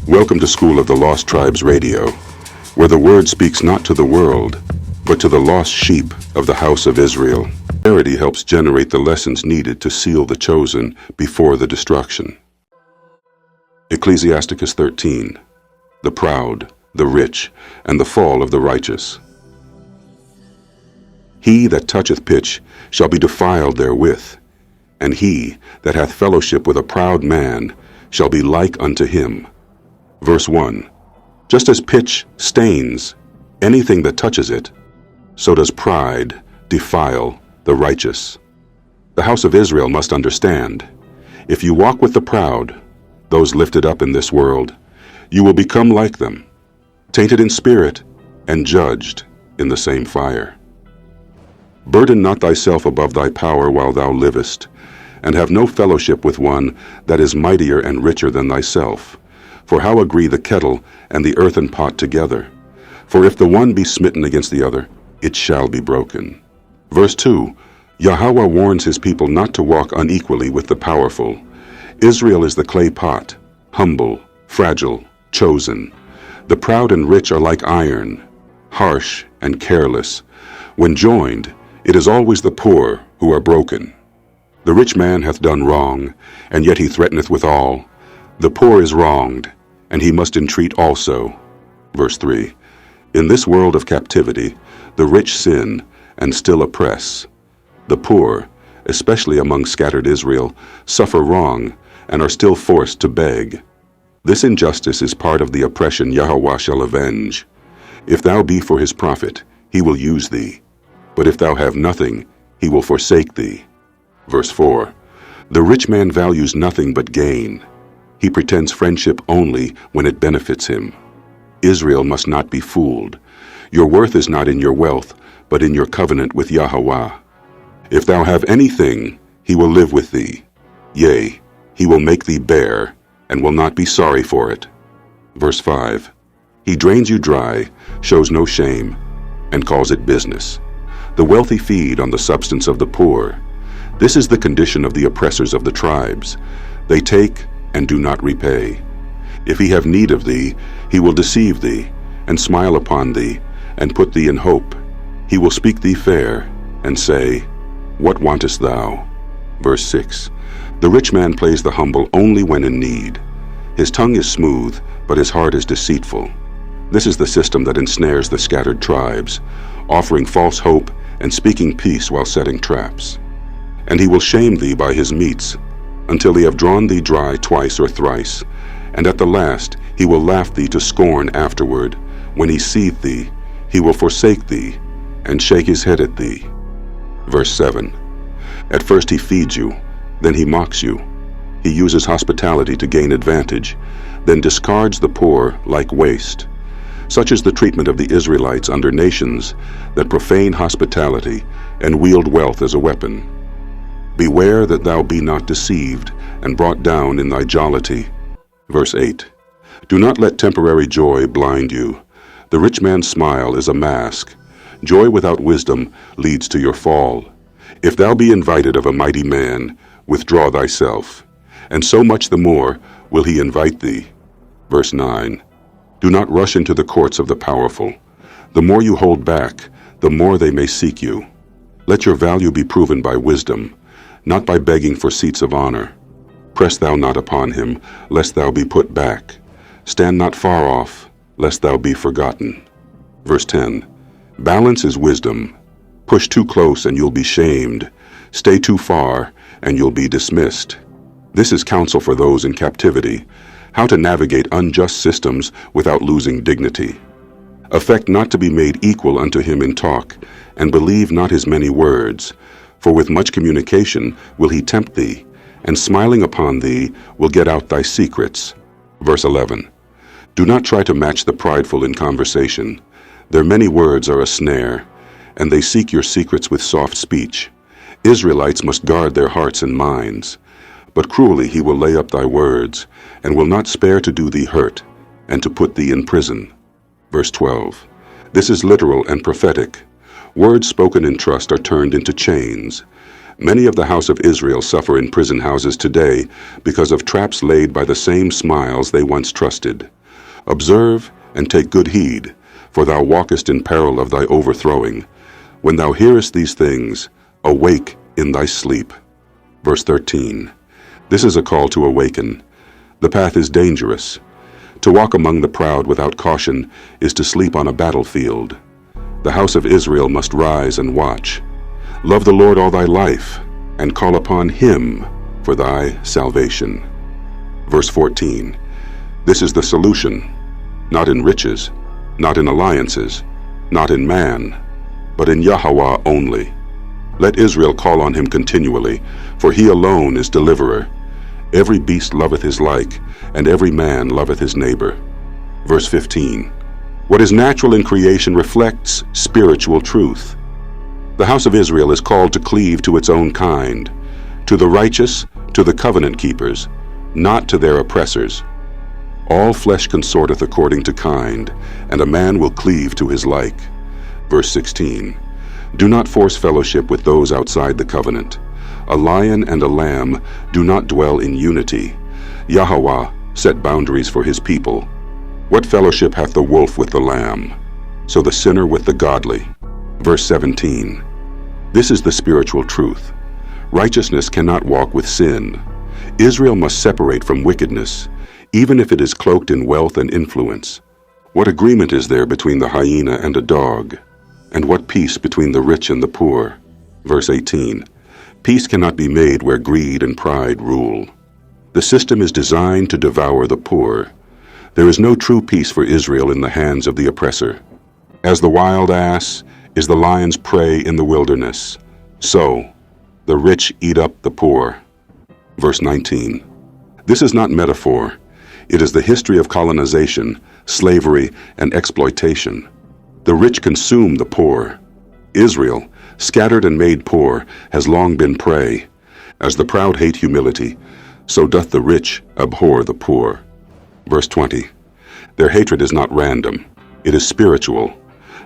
Welcome to School of the Lost Tribes Radio, where the Word speaks not to the world, but to the lost sheep of the house of Israel. Clarity helps generate the lessons needed to seal the chosen before the destruction. Ecclesiasticus 13, the proud, the rich, and the fall of the righteous. He that toucheth pitch shall be defiled therewith, and he that hath fellowship with a proud man shall be like unto him. Verse 1. Just as pitch stains anything that touches it, so does pride defile the righteous. The house of Israel must understand, if you walk with the proud, those lifted up in this world, you will become like them, tainted in spirit and judged in the same fire. Burden not thyself above thy power while thou livest, and have no fellowship with one that is mightier and richer than thyself. For how agree the kettle and the earthen pot together? For if the one be smitten against the other, it shall be broken. Verse 2, Yahweh warns his people not to walk unequally with the powerful. Israel is the clay pot, humble, fragile, chosen. The proud and rich are like iron, harsh and careless. When joined, it is always the poor who are broken. The rich man hath done wrong, and yet he threateneth withal. The poor is wronged, and he must entreat also. Verse 3, in this world of captivity, the rich sin and still oppress. The poor, especially among scattered Israel, suffer wrong and are still forced to beg. This injustice is part of the oppression Yahweh shall avenge. If thou be for his profit, he will use thee. But if thou have nothing, he will forsake thee. Verse 4, the rich man values nothing but gain. He pretends friendship only when it benefits him. Israel must not be fooled. Your worth is not in your wealth, but in your covenant with Yahweh. If thou have anything, he will live with thee. Yea, he will make thee bear, and will not be sorry for it. Verse 5, he drains you dry, shows no shame, and calls it business. The wealthy feed on the substance of the poor. This is the condition of the oppressors of the tribes. They take and do not repay. If he have need of thee, he will deceive thee, and smile upon thee, and put thee in hope. He will speak thee fair, and say, what wantest thou? Verse 6, the rich man plays the humble only when in need. His tongue is smooth, but his heart is deceitful. This is the system that ensnares the scattered tribes, offering false hope and speaking peace while setting traps. And he will shame thee by his meats, until he have drawn thee dry twice or thrice, and at the last he will laugh thee to scorn afterward. When he seeth thee, he will forsake thee, and shake his head at thee. Verse 7, at first he feeds you, then he mocks you. He uses hospitality to gain advantage, then discards the poor like waste. Such is the treatment of the Israelites under nations that profane hospitality and wield wealth as a weapon. Beware that thou be not deceived and brought down in thy jollity. Verse 8, do not let temporary joy blind you. The rich man's smile is a mask. Joy without wisdom leads to your fall. If thou be invited of a mighty man, withdraw thyself, and so much the more will he invite thee. Verse 9, do not rush into the courts of the powerful. The more you hold back, the more they may seek you. Let your value be proven by wisdom, not by begging for seats of honor. Press thou not upon him, lest thou be put back. Stand not far off, lest thou be forgotten. Verse 10, balance is wisdom. Push too close and you'll be shamed. Stay too far and you'll be dismissed. This is counsel for those in captivity, how to navigate unjust systems without losing dignity. Affect not to be made equal unto him in talk, and believe not his many words. For with much communication will he tempt thee, and smiling upon thee will get out thy secrets. Verse 11, do not try to match the prideful in conversation. Their many words are a snare, and they seek your secrets with soft speech. Israelites must guard their hearts and minds. But cruelly he will lay up thy words, and will not spare to do thee hurt, and to put thee in prison. Verse 12, this is literal and prophetic. Words spoken in trust are turned into chains. Many of the house of Israel suffer in prison houses today because of traps laid by the same smiles they once trusted. Observe and take good heed, for thou walkest in peril of thy overthrowing. When thou hearest these things, awake in thy sleep. Verse 13. This is a call to awaken. The path is dangerous. To walk among the proud without caution is to sleep on a battlefield. The house of Israel must rise and watch. Love the Lord all thy life, and call upon him for thy salvation. Verse 14. This is the solution, not in riches, not in alliances, not in man, but in Yahweh only. Let Israel call on him continually, for he alone is deliverer. Every beast loveth his like, and every man loveth his neighbor. Verse 15. What is natural in creation reflects spiritual truth. The house of Israel is called to cleave to its own kind, to the righteous, to the covenant keepers, not to their oppressors. All flesh consorteth according to kind, and a man will cleave to his like. Verse 16. Do not force fellowship with those outside the covenant. A lion and a lamb do not dwell in unity. Yahweh set boundaries for his people. What fellowship hath the wolf with the lamb? So the sinner with the godly. Verse 17. This is the spiritual truth. Righteousness cannot walk with sin. Israel must separate from wickedness, even if it is cloaked in wealth and influence. What agreement is there between the hyena and a dog? And what peace between the rich and the poor? Verse 18. Peace cannot be made where greed and pride rule. The system is designed to devour the poor. There is no true peace for Israel in the hands of the oppressor. As the wild ass is the lion's prey in the wilderness, so the rich eat up the poor. Verse 19. This is not metaphor. It is the history of colonization, slavery, and exploitation. The rich consume the poor. Israel, scattered and made poor, has long been prey. As the proud hate humility, so doth the rich abhor the poor. Verse 20. Their hatred is not random. It is spiritual.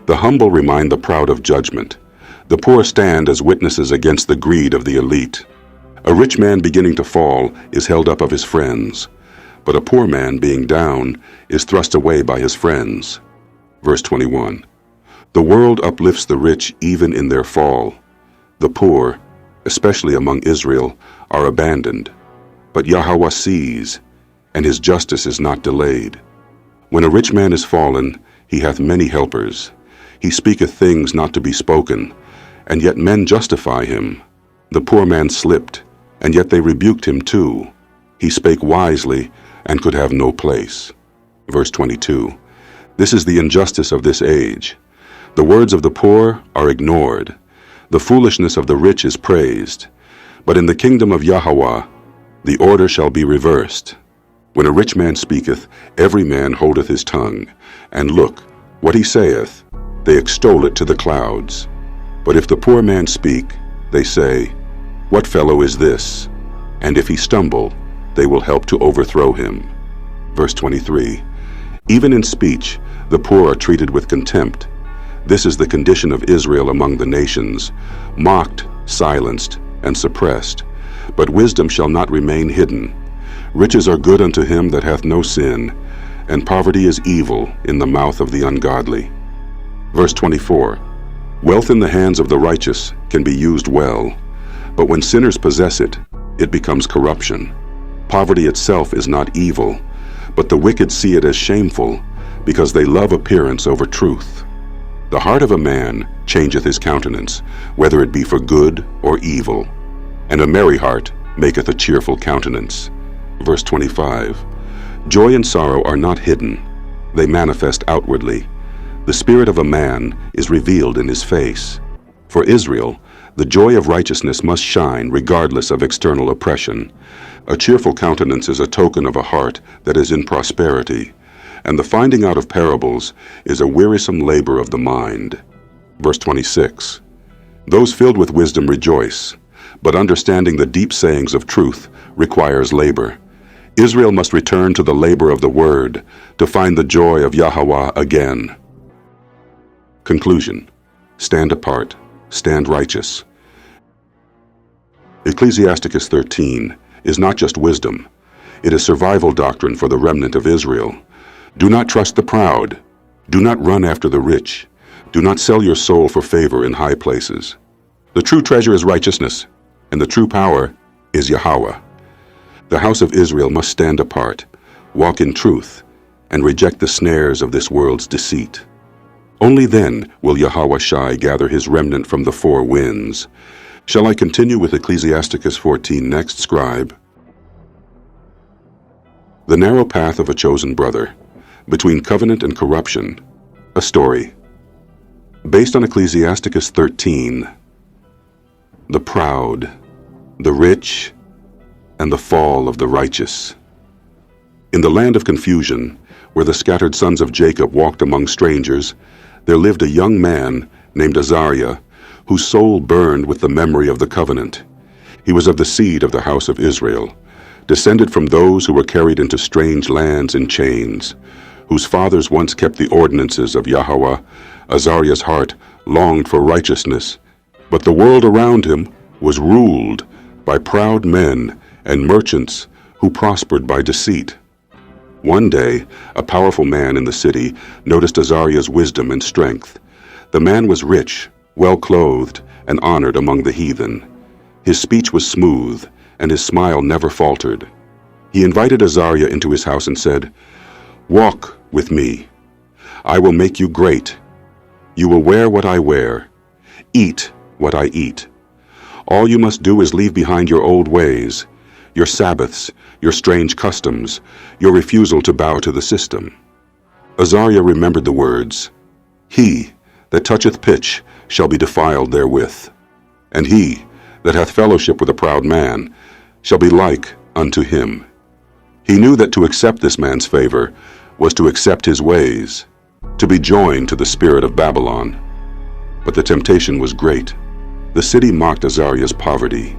The humble remind the proud of judgment. The poor stand as witnesses against the greed of the elite. A rich man beginning to fall is held up of his friends, but a poor man being down is thrust away by his friends. Verse 21. The world uplifts the rich even in their fall. The poor, especially among Israel, are abandoned. But Yahweh sees, and his justice is not delayed. When a rich man is fallen, he hath many helpers. He speaketh things not to be spoken, and yet men justify him. The poor man slipped, and yet they rebuked him too. He spake wisely, and could have no place. Verse 22. This is the injustice of this age. The words of the poor are ignored. The foolishness of the rich is praised. But in the kingdom of Yahweh, the order shall be reversed. When a rich man speaketh, every man holdeth his tongue. And look, what he saith, they extol it to the clouds. But if the poor man speak, they say, What fellow is this? And if he stumble, they will help to overthrow him. Verse 23. Even in speech, the poor are treated with contempt. This is the condition of Israel among the nations, mocked, silenced, and suppressed. But wisdom shall not remain hidden. Riches are good unto him that hath no sin, and poverty is evil in the mouth of the ungodly. Verse 24. Wealth in the hands of the righteous can be used well, but when sinners possess it, it becomes corruption. Poverty itself is not evil, but the wicked see it as shameful, because they love appearance over truth. The heart of a man changeth his countenance, whether it be for good or evil, and a merry heart maketh a cheerful countenance. Verse 25. Joy and sorrow are not hidden, they manifest outwardly. The spirit of a man is revealed in his face. For Israel, the joy of righteousness must shine regardless of external oppression. A cheerful countenance is a token of a heart that is in prosperity, and the finding out of parables is a wearisome labor of the mind. Verse 26. Those filled with wisdom rejoice, but understanding the deep sayings of truth requires labor. Israel must return to the labor of the word to find the joy of Yahweh again. Conclusion. Stand apart, stand righteous. Ecclesiasticus 13 is not just wisdom, it is survival doctrine for the remnant of Israel. Do not trust the proud. Do not run after the rich. Do not sell your soul for favor in high places. The true treasure is righteousness, and the true power is Yahweh. The house of Israel must stand apart, walk in truth, and reject the snares of this world's deceit. Only then will Yahweh Shai gather his remnant from the four winds. Shall I continue with Ecclesiasticus 14 next, scribe? The narrow path of a chosen brother, between covenant and corruption, a story. Based on Ecclesiasticus 13, the proud, the rich, and the fall of the righteous. In the land of confusion, where the scattered sons of Jacob walked among strangers, there lived a young man named Azariah, whose soul burned with the memory of the covenant. He was of the seed of the house of Israel, descended from those who were carried into strange lands in chains, whose fathers once kept the ordinances of Yahweh. Azariah's heart longed for righteousness, but the world around him was ruled by proud men and merchants who prospered by deceit. One day, a powerful man in the city noticed Azariah's wisdom and strength. The man was rich, well-clothed, and honored among the heathen. His speech was smooth, and his smile never faltered. He invited Azariah into his house and said, "Walk with me. I will make you great. You will wear what I wear, eat what I eat. All you must do is leave behind your old ways, your Sabbaths, your strange customs, your refusal to bow to the system." Azariah remembered the words, "He that toucheth pitch shall be defiled therewith, and he that hath fellowship with a proud man shall be like unto him." He knew that to accept this man's favor was to accept his ways, to be joined to the spirit of Babylon. But the temptation was great. The city mocked Azariah's poverty.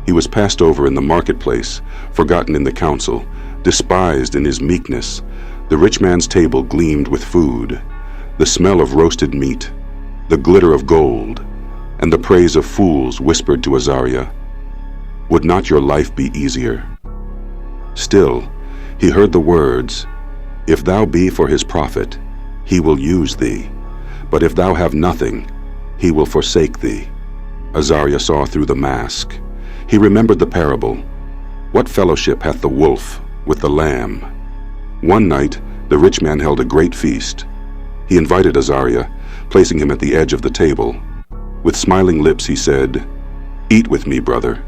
He was passed over in the marketplace, forgotten in the council, despised in his meekness. The rich man's table gleamed with food, the smell of roasted meat, the glitter of gold, and the praise of fools whispered to Azariah, "Would not your life be easier?" Still, he heard the words, "If thou be for his profit, he will use thee. But if thou have nothing, he will forsake thee." Azariah saw through the mask. He remembered the parable. What fellowship hath the wolf with the lamb? One night, the rich man held a great feast. He invited Azariah, placing him at the edge of the table. With smiling lips he said, "Eat with me, brother.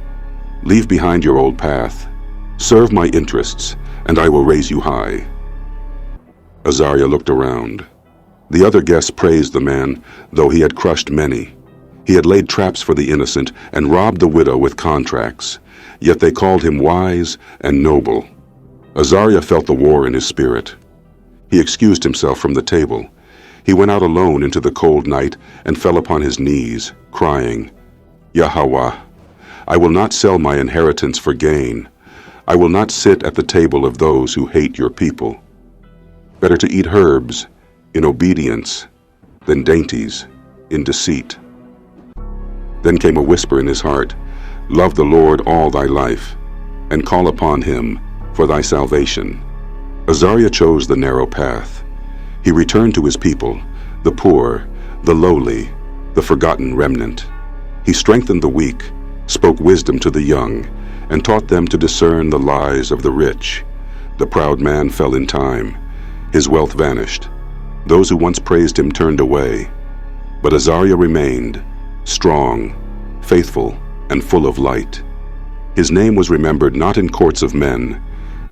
Leave behind your old path. Serve my interests, and I will raise you high." Azariah looked around. The other guests praised the man, though he had crushed many. He had laid traps for the innocent and robbed the widow with contracts, yet they called him wise and noble. Azariah felt the war in his spirit. He excused himself from the table. He went out alone into the cold night and fell upon his knees, crying, "Yahweh, I will not sell my inheritance for gain. I will not sit at the table of those who hate your people. Better to eat herbs in obedience than dainties in deceit." Then came a whisper in his heart, "Love the Lord all thy life, and call upon him for thy salvation." Azariah chose the narrow path. He returned to his people, the poor, the lowly, the forgotten remnant. He strengthened the weak, spoke wisdom to the young, and taught them to discern the lies of the rich. The proud man fell in time. His wealth vanished. Those who once praised him turned away. But Azariah remained, strong, faithful, and full of light. His name was remembered not in courts of men,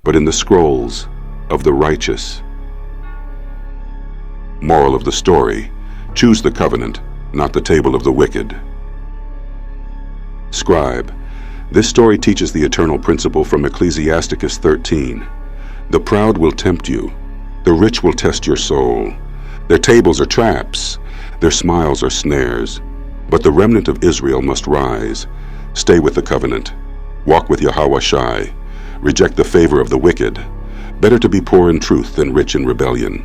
but in the scrolls of the righteous. Moral of the story: choose the covenant, not the table of the wicked. Scribe, this story teaches the eternal principle from Ecclesiasticus 13. The proud will tempt you. The rich will test your soul. Their tables are traps. Their smiles are snares. But the remnant of Israel must rise. Stay with the covenant. Walk with Yahweh Shai. Reject the favor of the wicked. Better to be poor in truth than rich in rebellion.